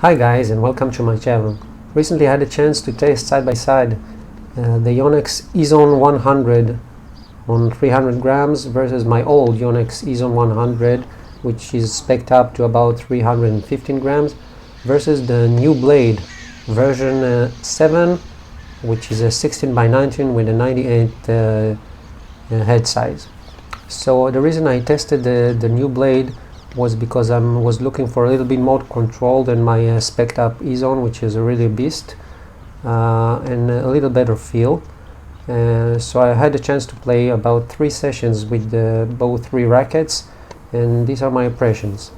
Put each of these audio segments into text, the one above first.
Hi guys, and welcome to my channel. Recently I had a chance to test side by side the Yonex EZONE 100 on 300 grams versus my old Yonex EZONE 100, which is spec'd up to about 315 grams, versus the new blade version 7, which is a 16 by 19 with a 98 head size. So the reason I tested the new blade was because I was looking for a little bit more control than my spec'd up EZONE, which is a really beast, and a little better feel. So I had a chance to play about 3 sessions with both 3 rackets, and these are my impressions.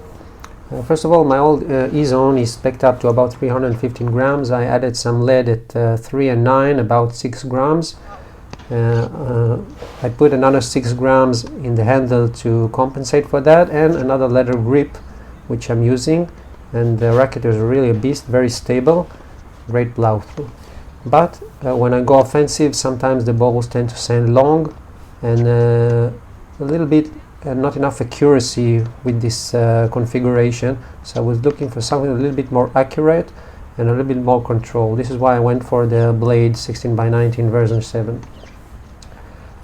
First of all, my old EZONE is spec'd up to about 315 grams. I added some lead at 3 and 9, about 6 grams. I put another 6 grams in the handle to compensate for that, and another leather grip which I'm using, and the racket is really a beast, very stable, great blow through. But when I go offensive, sometimes the balls tend to send long, and a little bit not enough accuracy with this configuration, so I was looking for something a little bit more accurate and a little bit more control. This is why I went for the blade 16 by 19 version 7.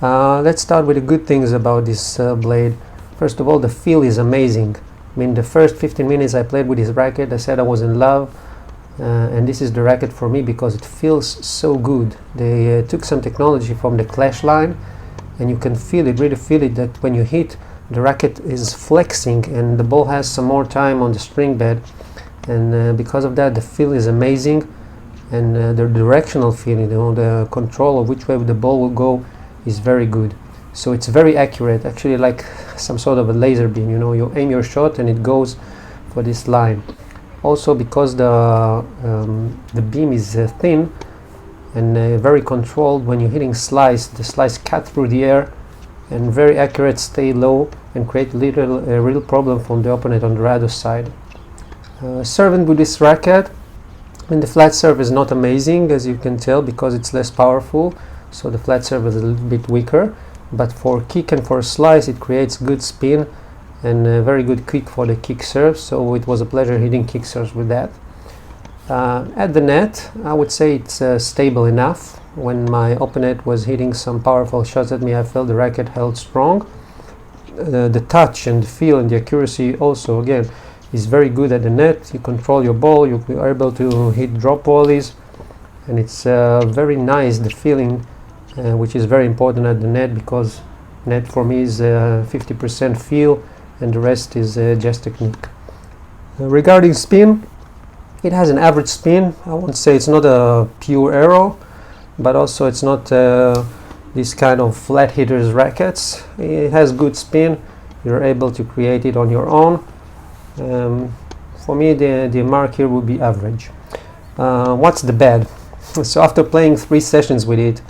Let's start with the good things about this blade. First of all, the feel is amazing. I mean, the first 15 minutes I played with this racket, I said I was in love, and this is the racket for me because it feels so good. They took some technology from the Clash line, and you can feel it, really feel it, that when you hit, the racket is flexing and the ball has some more time on the spring bed, and because of that the feel is amazing, and the directional feeling, the control of which way the ball will go is very good. So it's very accurate, actually like some sort of a laser beam. You aim your shot and it goes for this line. Also, because the beam is thin and very controlled, when you're hitting slice, the slice cut through the air and very accurate, stay low and create a real problem from the opponent on the other side. Serving with this racket, the flat serve is not amazing, as you can tell, because it's less powerful. So the flat serve is a little bit weaker, but for kick and for slice it creates good spin and a very good kick for the kick serve, so it was a pleasure hitting kick serves with that. At the net, I would say it's stable enough. When my opponent was hitting some powerful shots at me, I felt the racket held strong. The touch and the feel and the accuracy also, again, is very good at the net. You control your ball, you are able to hit drop volleys, and it's very nice, the feeling, which is very important at the net, because net for me is 50% feel and the rest is just technique. Regarding spin, it has an average spin. I won't say it's not a pure arrow, but also it's not this kind of flat hitters rackets. It has good spin. You're able to create it on your own. For me, the mark here would be average. What's the bad? So after playing 3 sessions with it,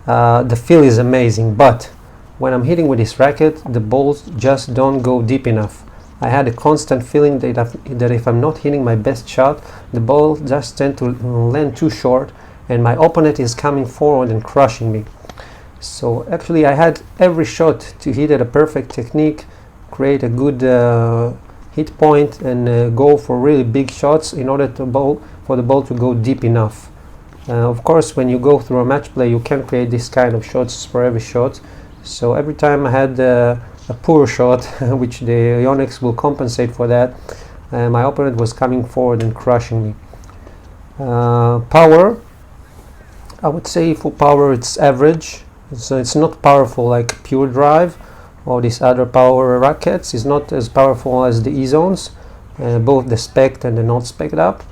the feel is amazing, but when I'm hitting with this racket, the balls just don't go deep enough. I had a constant feeling that if I'm not hitting my best shot, the ball just tend to land too short, and my opponent is coming forward and crushing me. So actually I had every shot to hit at a perfect technique, create a good hit point, and go for really big shots in order for the ball to go deep enough. Of course, when you go through a match play, you can create this kind of shots for every shot. So every time I had a poor shot, which the Yonex will compensate for that, my opponent was coming forward and crushing me. Power, I would say for power it's average. So it's not powerful like pure drive or these other power rackets. It's not as powerful as the EZONEs, both the spec'd and the not spec'd up.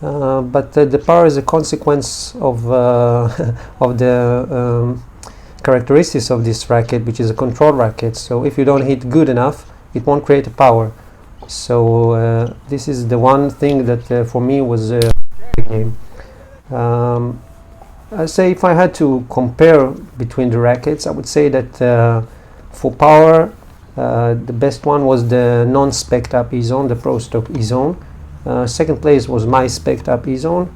But the power is a consequence of the characteristics of this racket, which is a control racket. So if you don't hit good enough, it won't create a power. So this is the one thing that for me was a game. I say if I had to compare between the rackets, I would say that for power, the best one was the non-spec'd up EZONE, the Pro Stock EZONE. Second place was my spec'd up EZONE,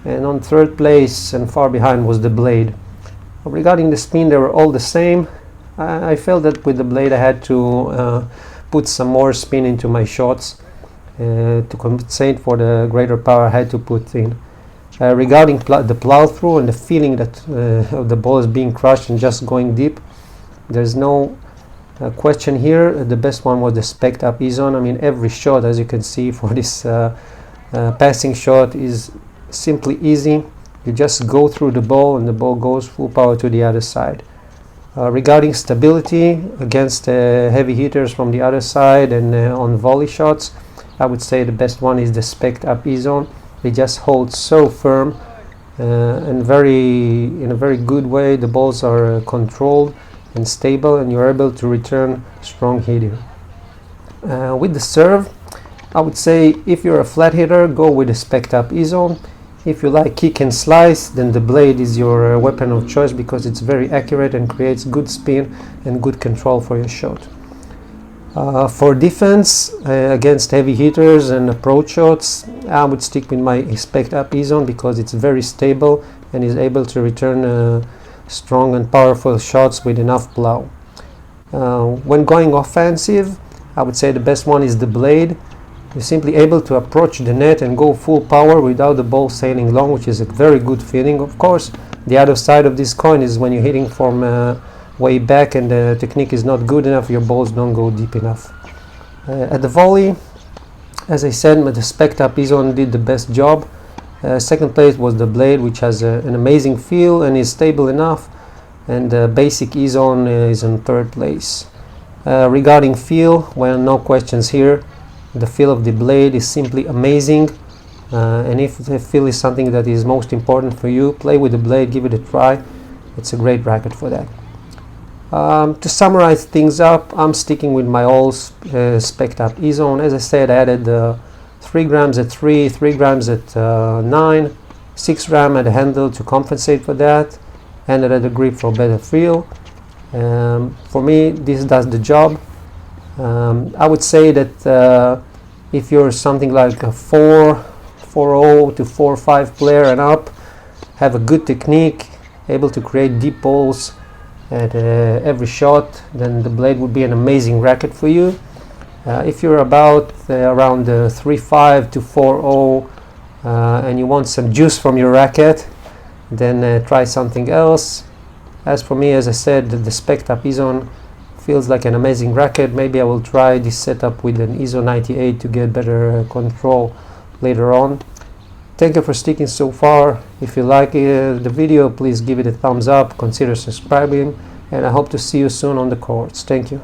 and on third place and far behind was the blade. Regarding the spin, they were all the same. I felt that with the blade I had to put some more spin into my shots, to compensate for the greater power I had to put in. Regarding the plow through and the feeling that the ball is being crushed and just going deep, there's no question here. The best one was the specked up EZONE. I mean, every shot, as you can see, for this passing shot is simply easy. You just go through the ball and the ball goes full power to the other side. Regarding stability against heavy hitters from the other side and on volley shots, I would say the best one is the specked up EZONE. It just holds so firm and in a very good way. The balls are controlled and stable, and you're able to return strong hitting. With the serve, I would say if you're a flat hitter, go with the specked up EZONE. If you like kick and slice, then the blade is your weapon of choice because it's very accurate and creates good spin and good control for your shot. For defense against heavy hitters and approach shots, I would stick with my specked up EZONE because it's very stable and is able to return strong and powerful shots with enough plow. When going offensive, I would say the best one is the blade. You're simply able to approach the net and go full power without the ball sailing long, which is a very good feeling. Of course, the other side of this coin is when you're hitting from way back and the technique is not good enough, your balls don't go deep enough. At the volley, as I said, the specked up EZONE did the best job. Second place was the blade, which has an amazing feel and is stable enough, and the basic EZONE is in third place. Regarding feel, well, no questions here. The feel of the blade is simply amazing, and if the feel is something that is most important for you, play with the blade, give it a try. It's a great racket for that. To summarize things up, I'm sticking with my old specked up EZONE. As I said, I added 3 grams at 3, 3 grams at 9, 6 grams at the handle to compensate for that, and at the grip for better feel. For me, this does the job. I would say that if you're something like a 4-0 to 4-5 player and up, have a good technique, able to create deep balls at every shot, then the blade would be an amazing racket for you. If you're about around 3-5 to 4-0 and you want some juice from your racket, then try something else. As for me, as I said, the specked up EZONE feels like an amazing racket. Maybe I will try this setup with an EZONE 98 to get better control later on. Thank you for sticking so far. If you like the video, please give it a thumbs up, consider subscribing, and I hope to see you soon on the courts. Thank you.